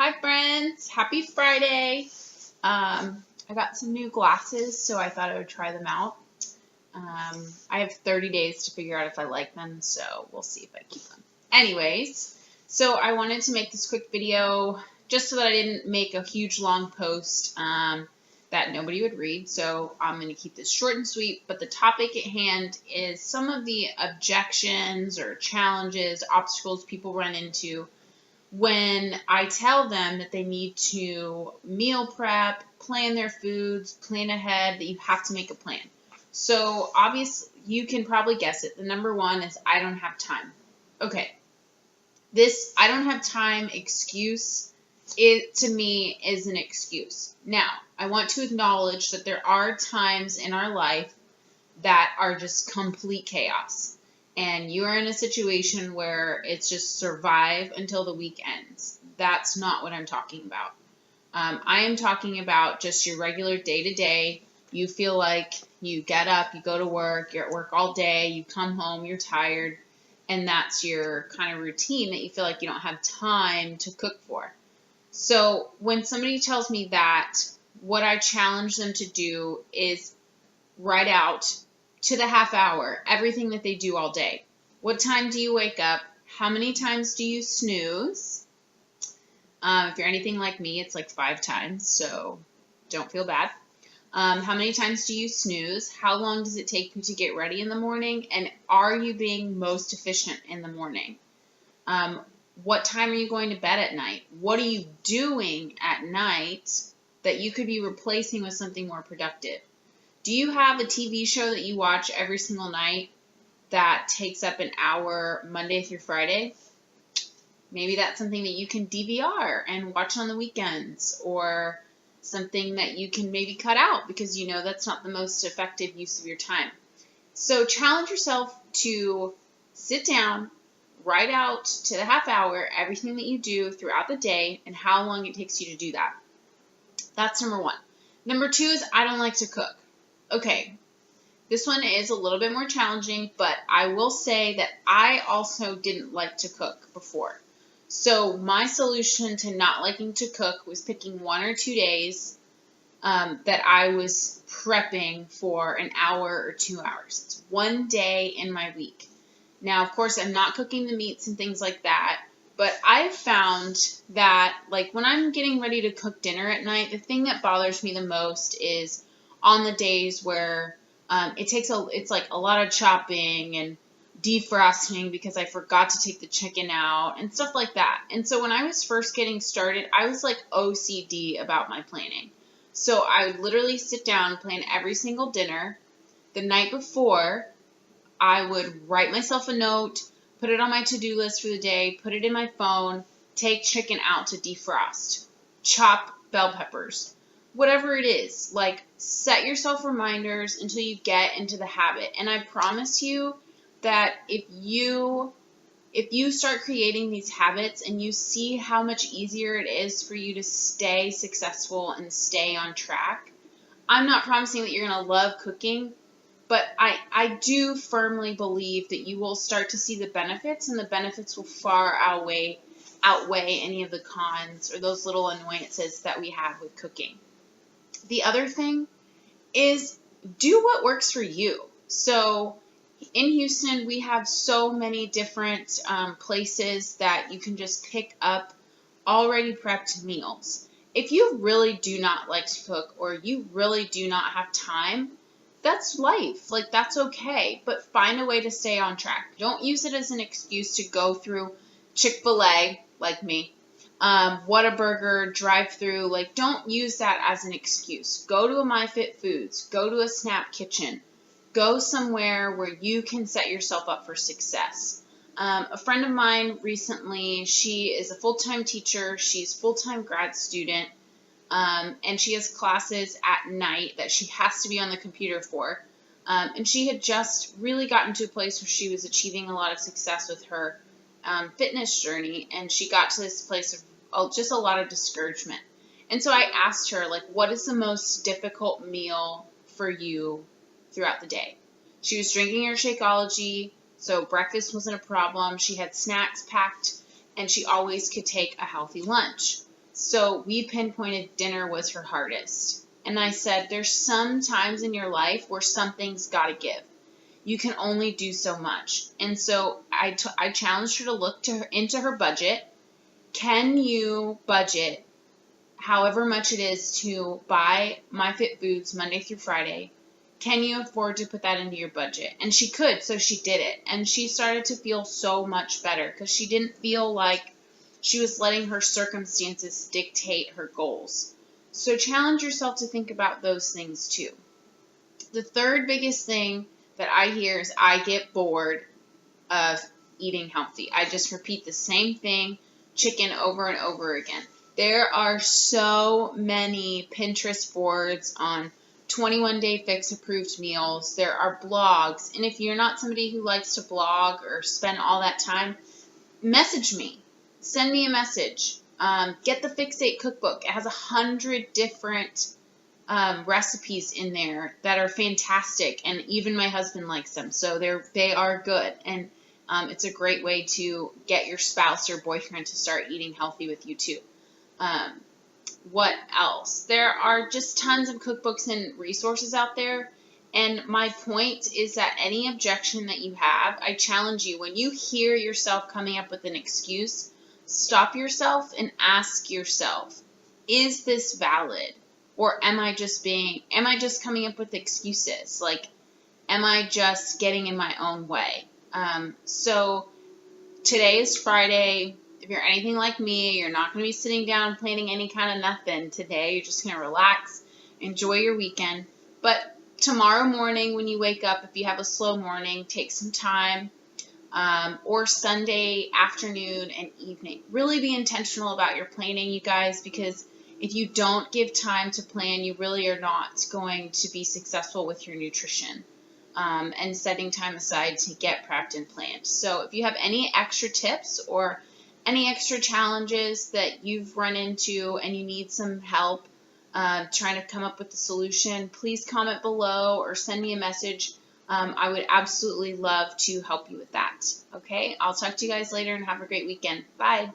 Hi friends, happy Friday. I got some new glasses, so I thought I would try them out. I have 30 days to figure out if I like them, so we'll see if I keep them. Anyways, so I wanted to make this quick video just so that I didn't make a huge long post that nobody would read, so I'm going to keep this short and sweet, but the topic at hand is some of the objections or challenges, obstacles people run into when I tell them that they need to meal prep, plan their foods, plan ahead, that you have to make a plan. So obviously, you can probably guess it. The number one is I don't have time. Okay, this I don't have time excuse, it to me is an excuse. Now, I want to acknowledge that there are times in our life that are just complete chaos. And you are in a situation where it's just survive until the week ends. That's not what I'm talking about. I am talking about just your regular day-to-day. You feel like you get up, you go to work, you're at work all day, you come home, you're tired, and that's your kind of routine that you feel like you don't have time to cook for. So when somebody tells me that, what I challenge them to do is write out to the half hour everything that they do all day. What time do you wake up? How many times do you snooze? If you're anything like me, it's like 5 times, so don't feel bad. How many times do you snooze? How long does it take you to get ready in the morning? And are you being most efficient in the morning? What time are you going to bed at night? What are you doing at night that you could be replacing with something more productive? Do you have a TV show that you watch every single night that takes up an hour Monday through Friday? Maybe that's something that you can DVR and watch on the weekends, or something that you can maybe cut out because you know that's not the most effective use of your time. So challenge yourself to sit down, write out to the half hour everything that you do throughout the day and how long it takes you to do that. That's number one. Number two is I don't like to cook. Okay, this one is a little bit more challenging, but I will say that I also didn't like to cook before. So my solution to not liking to cook was picking 1 or 2 days that I was prepping for an hour or 2 hours. It's 1 day in my week. Now, of course, I'm not cooking the meats and things like that, but I've found that, like, when I'm getting ready to cook dinner at night, the thing that bothers me the most is on the days where it's like a lot of chopping and defrosting because I forgot to take the chicken out and stuff like that. And so when I was first getting started, I was like OCD about my planning. So I would literally sit down, plan every single dinner. The night before, I would write myself a note, put it on my to-do list for the day, put it in my phone, take chicken out to defrost, chop bell peppers, whatever it is. Like, set yourself reminders until you get into the habit. And I promise you that if you start creating these habits and you see how much easier it is for you to stay successful and stay on track, I'm not promising that you're going to love cooking, but I do firmly believe that you will start to see the benefits, and the benefits will far outweigh any of the cons or those little annoyances that we have with cooking. The other thing is do what works for you. So in Houston, we have so many different places that you can just pick up already prepped meals. If you really do not like to cook, or you really do not have time, that's life. Like, that's okay. But find a way to stay on track. Don't use it as an excuse to go through Chick-fil-A, like me, Whataburger, drive-through. Like, don't use that as an excuse. Go to a MyFitFoods. Go to a Snap Kitchen. Go somewhere where you can set yourself up for success. A friend of mine recently, she is a full-time teacher. She's a full-time grad student, and she has classes at night that she has to be on the computer for. And she had just really gotten to a place where she was achieving a lot of success with her fitness journey, and she got to this place of just a lot of discouragement. And so I asked her, like, what is the most difficult meal for you throughout the day? She was drinking her Shakeology, so breakfast wasn't a problem. She had snacks packed, and she always could take a healthy lunch. So we pinpointed dinner was her hardest. And I said, there's some times in your life where something's got to give. You can only do so much. And so I challenged her to look into her budget. Can you budget however much it is to buy MyFitFoods Monday through Friday? Can you afford to put that into your budget? And she could, so she did it. And she started to feel so much better because she didn't feel like she was letting her circumstances dictate her goals. So challenge yourself to think about those things too. The third biggest thing that I hear is I get bored of eating healthy. I just repeat the same thing, chicken, over and over again. There are so many Pinterest boards on 21-day fix approved meals. There are blogs. And if you're not somebody who likes to blog or spend all that time, message me. Send me a message. Get the Fixate cookbook. It has 100 different recipes in there that are fantastic, and even my husband likes them, so they are good, and it's a great way to get your spouse or boyfriend to start eating healthy with you too. What else? There are just tons of cookbooks and resources out there, and my point is that any objection that you have, I challenge you, when you hear yourself coming up with an excuse, stop yourself and ask yourself, is this valid? Or am I just coming up with excuses? Like, am I just getting in my own way? So today is Friday. If you're anything like me, you're not going to be sitting down planning any kind of nothing today. You're just going to relax, enjoy your weekend. But tomorrow morning when you wake up, if you have a slow morning, take some time. Or Sunday afternoon and evening. Really be intentional about your planning, you guys, because if you don't give time to plan, you really are not going to be successful with your nutrition and setting time aside to get prepped and planned. So if you have any extra tips or any extra challenges that you've run into and you need some help trying to come up with a solution, please comment below or send me a message. I would absolutely love to help you with that. Okay, I'll talk to you guys later and have a great weekend. Bye.